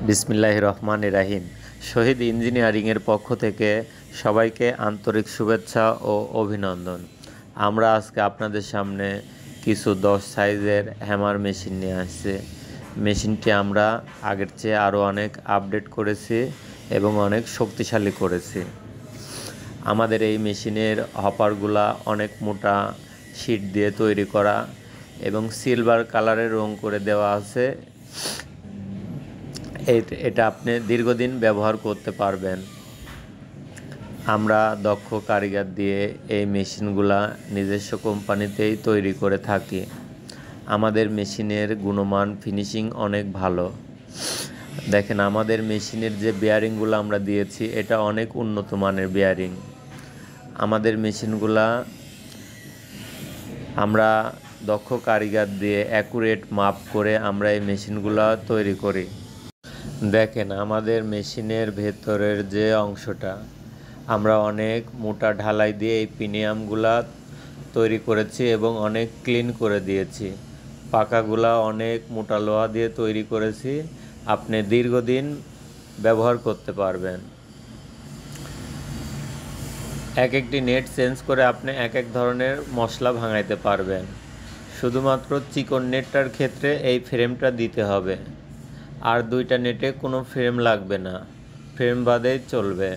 বিসমিল্লাহির রহমানির রহিম। শহীদ ইঞ্জিনিয়ারিংয়ের পক্ষ থেকে সবাইকে আন্তরিক শুভেচ্ছা ও অভিনন্দন। আমরা আজকে আপনাদের সামনে কিছু 10 সাইজের হ্যামার মেশিন নিয়ে আসছি। মেশিনটি আমরা আগের চেয়ে আরও অনেক আপডেট করেছি এবং অনেক শক্তিশালী করেছি। আমাদের এই মেশিনের হপারগুলা অনেক মোটা শীট দিয়ে তৈরি করা এবং সিলভার কালারের রং করে দেওয়া আছে। এটা আপনি দীর্ঘদিন ব্যবহার করতে পারবেন। আমরা দক্ষ কারিগর দিয়ে এই মেশিনগুলা নিজস্ব কোম্পানিতেই তৈরি করে থাকি। আমাদের মেশিনের গুণমান ফিনিশিং অনেক ভালো। দেখেন, আমাদের মেশিনের যে বেয়ারিংগুলো আমরা দিয়েছি এটা অনেক উন্নত মানের বেয়ারিং। আমাদের মেশিনগুলা আমরা দক্ষ কারিগর দিয়ে অ্যাকুরেট মাপ করে আমরা এই মেশিনগুলা তৈরি করি। দেখেন, আমাদের মেশিনের ভেতরের যে অংশটা আমরা অনেক মোটা ঢালাই দিয়ে এই প্রিমিয়ামগুলা তৈরি করেছি এবং অনেক ক্লিন করে দিয়েছি। পাকাগুলা অনেক মোটা লোহা দিয়ে তৈরি করেছি, আপনি দীর্ঘদিন ব্যবহার করতে পারবেন। এক একটি নেট চেঞ্জ করে আপনি এক এক ধরনের মশলা ভাঙাইতে পারবেন। শুধুমাত্র চিকন নেটটার ক্ষেত্রে এই ফ্রেমটা দিতে হবে, আর দুইটা নেটে কোনো ফ্রেম লাগবে না, ফ্রেম বাদেই চলবে।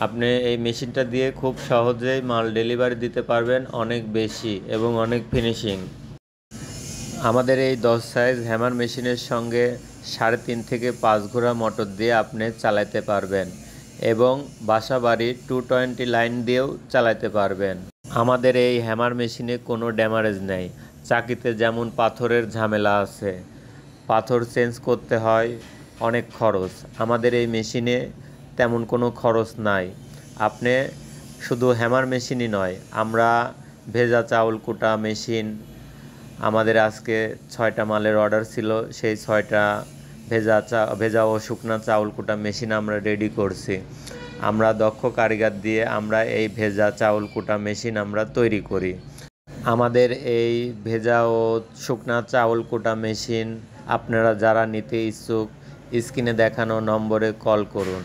আপনি এই মেশিনটা দিয়ে খুব সহজেই মাল ডেলিভারি দিতে পারবেন, অনেক বেশি এবং অনেক ফিনিশিং। আমাদের এই 10 সাইজ হ্যামার মেশিনের সঙ্গে 3.5 থেকে 5 ঘোড়া মোটর দিয়ে আপনি চালাতে পারবেন এবং বাসা বাড়ি 220 লাইন দিয়েও চালাতে পারবেন। আমাদের এই হ্যামার মেশিনে কোনো ড্যামারেজ নেই। চাকিতে যেমন পাথরের ঝামেলা আছে, পাথর চেঞ্জ করতে হয়, অনেক খরচ, আমাদের এই মেশিনে তেমন কোনো খরচ নাই। আপনি শুধু হ্যামার মেশিনই নয়, আমরা ভেজা চাউল কুটা মেশিন, আমাদের আজকে 6টা মালের অর্ডার ছিল, সেই 6টা ভেজা ও শুকনা চাউল কুটা মেশিন আমরা রেডি করছি। আমরা দক্ষ কারিগর দিয়ে আমরা এই ভেজা চাউল কুটা মেশিন আমরা তৈরি করি। আমাদের এই ভেজা ও শুকনা চাউল কুটা মেশিন আপনারা যারা নিতে ইচ্ছুক স্ক্রিনে দেখানো নম্বরে কল করুন।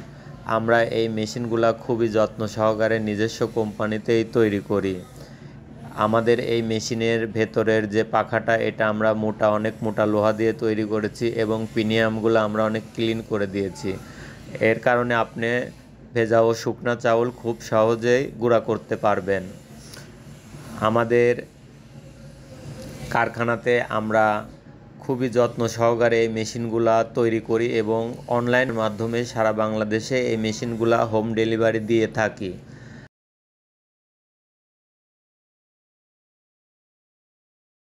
আমরা এই মেশিনগুলা খুবই যত্ন সহকারে নিজস্ব কোম্পানিতেই তৈরি করি। আমাদের এই মেশিনের ভেতরের যে পাখাটা এটা আমরা অনেক মোটা লোহা দিয়ে তৈরি করেছি এবং প্রিমিয়ামগুলো আমরা অনেক ক্লিন করে দিয়েছি। এর কারণে আপনি ভেজা ও শুকনা চাউল খুব সহজেই গুঁড়া করতে পারবেন। আমাদের কারখানাতে আমরা খুবই যত্ন সহকারে এই মেশিনগুলা তৈরি করি এবং অনলাইনের মাধ্যমে সারা বাংলাদেশে এই মেশিনগুলা হোম ডেলিভারি দিয়ে থাকি।